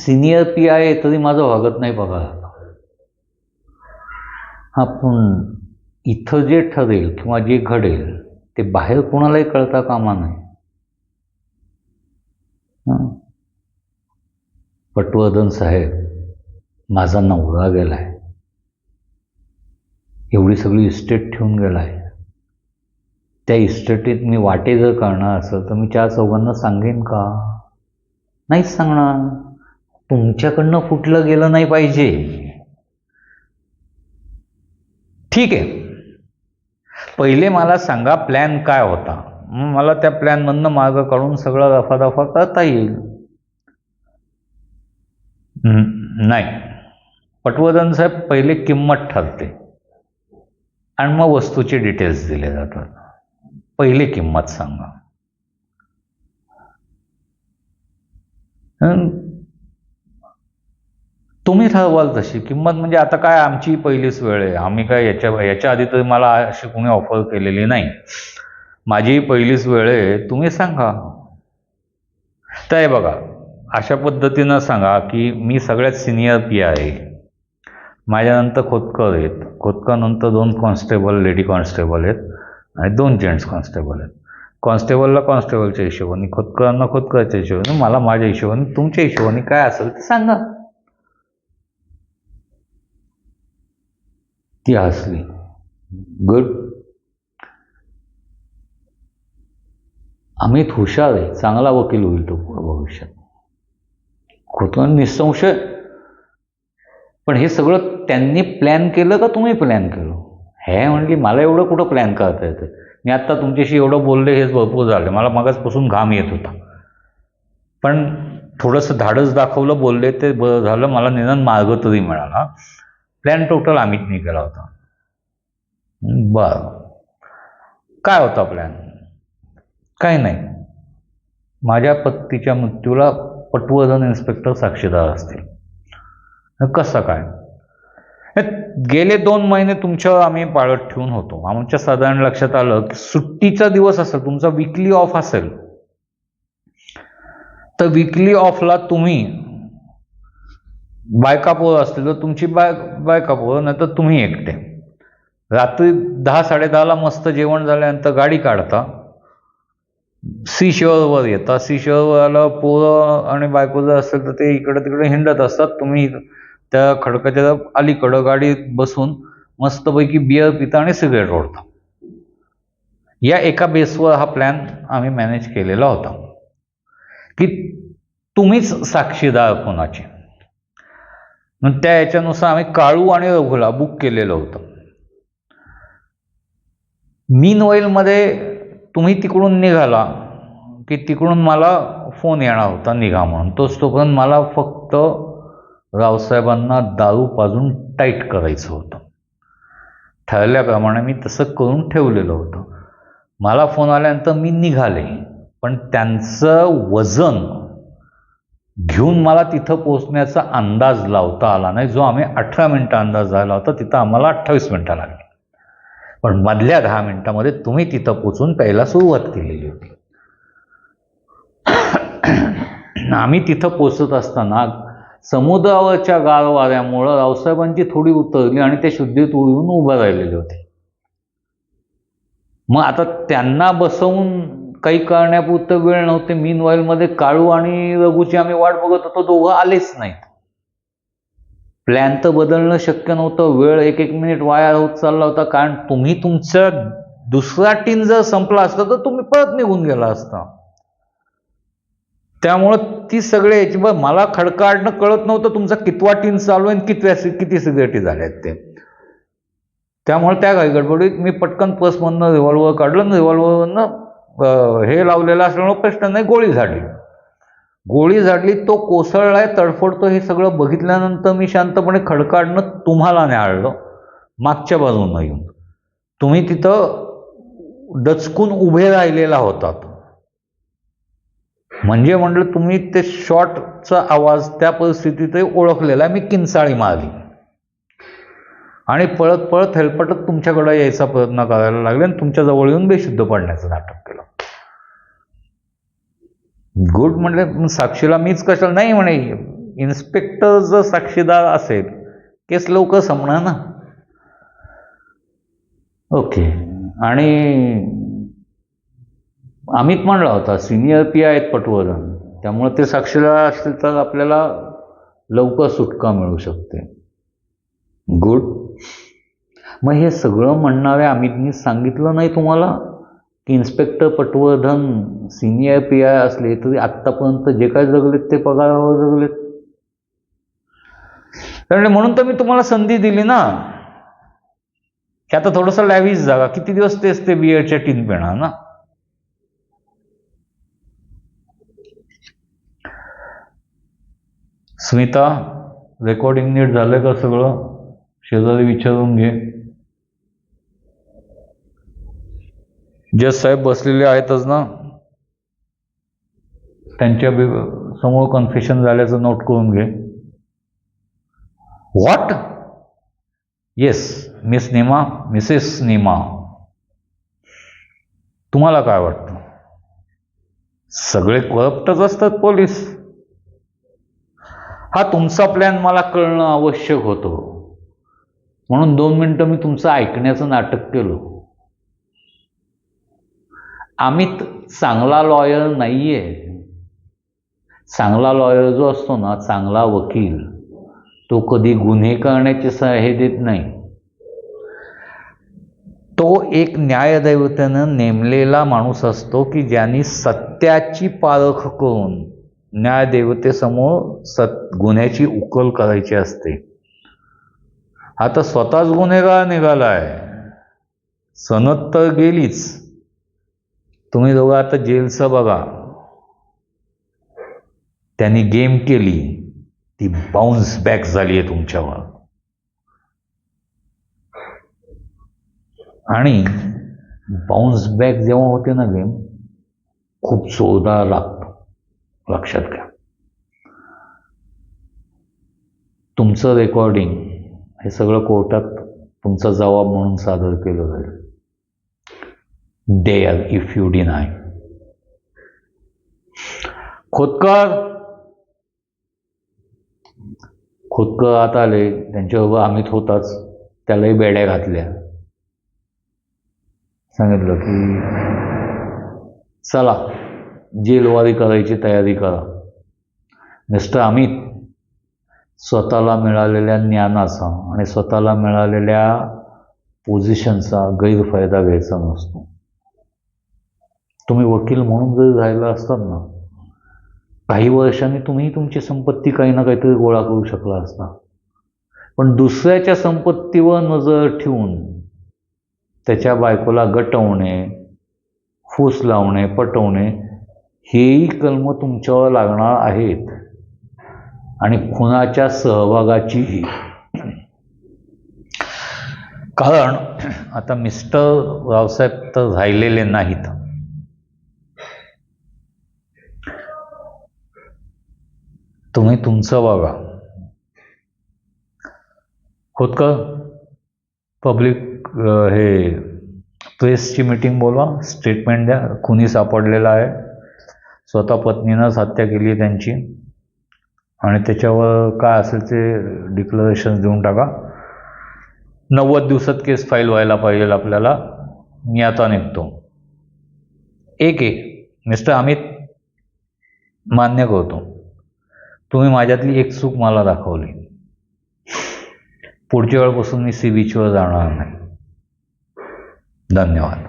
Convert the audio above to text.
Senior P आहे तरी माझं वागत नाही बघा. हा, पण इथं जे ठरेल किंवा जे घडेल ते बाहेर कोणालाही कळता कामा नये. पटवर्धन साहेब, माझा नवरा गेलाय, एवढी सगळी इस्टेट ठेवून गेलाय. त्या इस्टेटीत मी वाटे जर करणार असेल तर मी 4-4 सांगेन का? नाहीच सांगणार. तुमच्याकडनं फुटलं गेलं नाही पाहिजे. ठीक आहे, पहिले मला सांगा प्लॅन काय होता, मला त्या प्लॅनमधनं मार्ग काढून सगळं रफादफा करता येईल. नाही, पटवर्धन साहेब, पहिले किंमत ठरते आणि मग वस्तूचे डिटेल्स दिले जातात. पहिले किंमत सांगा. तुम्ही ठरवाल तशी किंमत. म्हणजे आता काय, आमची पहिलीच वेळ आहे, आम्ही काय याच्या आधी तर मला अशी कोणी ऑफर केलेली नाही, माझी पहिलीच वेळ आहे, तुम्ही सांगा. तर हे बघा, अशा पद्धतीनं सांगा की मी सगळ्यात सिनियर पी आहे, माझ्यानंतर खोतकर आहेत, खोतकरनंतर 2 कॉन्स्टेबल लेडी कॉन्स्टेबल आहेत आणि 2 जेंट्स कॉन्स्टेबल आहेत. कॉन्स्टेबलला कॉन्स्टेबलच्या हिशोबाने, खोतकरांना खोतकरच्या हिशोबाने, मला माझ्या हिशोबाने, तुमच्या हिशोबाने काय असेल ते सांगा. ती हसली. गुड. अमित हुशार आहे, चांगला वकील होईल तो पुढे भविष्यात. खोतकर निसंशय. पण हे सगळं त्यांनी प्लॅन केलं का तुम्ही प्लॅन केलं? हे म्हणली मला एवढं कुठं प्लॅन करता येतं, मी आत्ता तुमच्याशी एवढं बोलले हेच भरपूर झालं, मला मागासपासून घाम येत होता, पण थोडंसं धाडस दाखवलं, बोलले ते बरं झालं, मला निदान मार्ग तरी मिळाला. प्लॅन टोटल अमितने केला होता. बरं, काय होता प्लॅन? काही नाही, माझ्या पत्नीच्या मृत्यूला पटवर्धन इन्स्पेक्टर साक्षीदार असतील. कसं काय? गेले 2 महिने तुमच्यावर आम्ही पाळत ठेवून होतो. आमच्या साधारण लक्षात आलं की सुट्टीचा दिवस असेल, तुमचा विकली ऑफ असेल, तर विकली ऑफला तुम्ही बायका पोरं असतील तर तुमची बायका पोरं, नाही तर तुम्ही एकटे रात्री 10-10:30ला मस्त जेवण झाल्यानंतर गाडी काढता, सी शोअरवर येता. सी शोअरवर आला, पोरं आणि बायको जर असेल तर ते इकडे तिकडे हिंडत असतात, तुम्ही त्या खडकाच्या अलीकडं गाडीत बसून मस्तपैकी बियर पिता आणि सिगरेट ओढता. या एका बेसवर हा प्लॅन आम्ही मॅनेज केलेला होता की तुम्हीच साक्षीदार कोणाचे. मग त्या याच्यानुसार आम्ही काळू आणि रघुला बुक केलेलं होतं. मीनवाईलमध्ये तुम्ही तिकडून निघाला की तिकडून मला फोन येणार होता निघा म्हणून. तोपर्यंत मला फक्त रावसाहेबांना दारू पाजून टाईट करायचं होतं. ठरल्याप्रमाणे मी तसं करून ठेवलेलं होतं. मला फोन आल्यानंतर मी निघाले, पण त्यांचं वजन घेऊन मला तिथं पोचण्याचा अंदाज लावता आला नाही. जो आम्ही 18 मिनिटं अंदाज झाला होता, तिथं आम्हाला 28 मिनिटं लागली. पण मधल्या 10 मिनिटांमध्ये तुम्ही तिथं पोचून प्यायला सुरुवात केलेली होती. आम्ही तिथं पोचत असताना समुद्रावरच्या गार वाऱ्यामुळं रावसाहेबांची थोडी उतरली आणि ते शुद्धीत येऊन उभं राहिलेले होते. मग आता त्यांना बसवून काही करण्यापुरतं वेळ नव्हते. मीनवाईलमध्ये काळू आणि रघुची आम्ही वाट बघत होतो, दोघं आलेच नाहीत. प्लॅन तर बदलणं शक्य नव्हतं. वेळ 1-1 मिनिट वाया होत चालला होता, कारण तुम्ही तुमचा दुसरा टीम जर संपला असता तर तुम्ही परत निघून गेला असता. त्यामुळं ती सगळे याची मला खडकाडणं कळत नव्हतं तुमचा कितवा टीम चालू आहे आणि किती सिगरेटी झाल्यात ते. त्यामुळे त्या काही गडबडीत मी पटकन पर्समधनं रिव्हॉल्वर काढलं, रिव्हॉल्वरनं हे लावलेलं असल्यामुळे प्रश्न नाही, गोळी झाडली. तो कोसळलाय, तडफडतो. हे सगळं बघितल्यानंतर मी शांतपणे खडकाडणं तुम्हाला न्याळलं मागच्या बाजूनं येऊन. तुम्ही तिथं डचकून उभे राहिलेला होतात. म्हणजे म्हटलं तुम्ही ते शॉटचा आवाज त्या परिस्थितीत ओळखलेला आहे. मी किंचाळी मारली आणि पळत पळत हेलपटत तुमच्याकडे यायचा प्रयत्न करायला लागले आणि तुमच्या जवळ येऊन बेशुद्ध पडण्याचं नाटक केलं. गुड. म्हणले साक्षीला मीच कशाला? नाही म्हणे, इन्स्पेक्टर जर साक्षीदार असेल केस लवकर संपणार ना. ओके. आणि अमित म्हणला होता सिनियर पी आहेत पटवर्धन, त्यामुळे ते साक्षीदार असतील तर आपल्याला लवकर सुटका मिळू शकते. गुड. मग हे सगळं म्हणणाऱ्या अमितनी सांगितलं नाही तुम्हाला की inspector Patwardhan senior P I असले तरी आत्तापर्यंत जे काय जगलेत ते पगारावर जगलेत. म्हणून तर मी तुम्हाला संधी दिली ना की आता थोडंसं लॅविश जागा. किती दिवस तेच ते बियरच्या टीन पेणार ना. स्मिता, रेकॉर्डिंग नीट झालंय का सगळं? शेजारी विचारून घे. जज साहेब बसलेले आहेतच ना, त्यांच्या समोर कन्फेशन झाल्याचं नोट करून घे. What? Yes miss Neema, missus Neema. तुम्हाला काय वाटतं? सगळे करप्टच असतात पोलीस. हा तुमचा प्लॅन मला कळणं आवश्यक होतं, म्हणून 2 मिनिटं मी तुमचं ऐकण्याचं नाटक केलं. अमित चांगला लॉयर नाहीये. चांगला लॉयर जो असतो ना, चांगला वकील, तो कधी गुन्हे करण्याचे हे देत नाही. तो एक न्यायदैवतेनं नेमलेला माणूस असतो की ज्यांनी सत्याची पारख करून न्यायदेवतेसमोर गुन्ह्याची उकल करायची असते. आता स्वतःच गुन्हेगार निघालाय, सनद तर गेलीच. तुम्ही दोघं आता जेलचं बघा. त्यांनी गेम केली, ती बाउन्स बॅक झाली आहे तुमच्यावर. आणि बाउन्स बॅक जेव्हा होते ना गेम, खूप जोरदार लागतं, लक्षात घ्या. तुमचं रेकॉर्डिंग हे सगळं कोर्टात तुमचा जबाब म्हणून सादर केलं जाईल. Dare if you deny. Khotkar आत आले, त्यांच्याबरोबर अमित होताच, त्यालाही बेड्या घातल्या. सांगितलं की चला जेलवारी करायची तयारी करा. मिस्टर अमित, स्वतःला मिळालेल्या ज्ञानाचा आणि स्वतःला मिळालेल्या पोझिशनचा गैरफायदा घ्यायचा नसतो. तुम्ही वकील म्हणून जर राहिला असतात ना, काही वर्षांनी तुम्ही तुमची संपत्ती काही ना काहीतरी गोळा करू शकला असता. पण दुसऱ्याच्या संपत्तीवर नजर ठेवून त्याच्या बायकोला गटवणे, फूस लावणे, पटवणे, हेही कलम तुमच्यावर लागणार आहेत. आणि खुनाच्या सहभागाचीही. कारण आता मिस्टर रावसाहेब तर राहिलेले नाहीत. तुम्ही तुमचं बघा. खोतकर, पब्लिक हे प्रेसची मीटिंग बोलवा, स्टेटमेंट द्या. खुनी सापडलेला आहे, स्वतः पत्नीनंच हत्या केली आहे त्यांची, आणि त्याच्यावर काय असेल ते डिक्लरेशन देऊन टाका. 90 दिवसात केस फाईल व्हायला पाहिजे आपल्याला. मी आता निघतो. एक मिस्टर अमित, मान्य करतो, तुम्ही माझ्यातली एक चूक मला दाखवली. पुढच्या वेळपासून मी सी बीचवर जाणार नाही. धन्यवाद.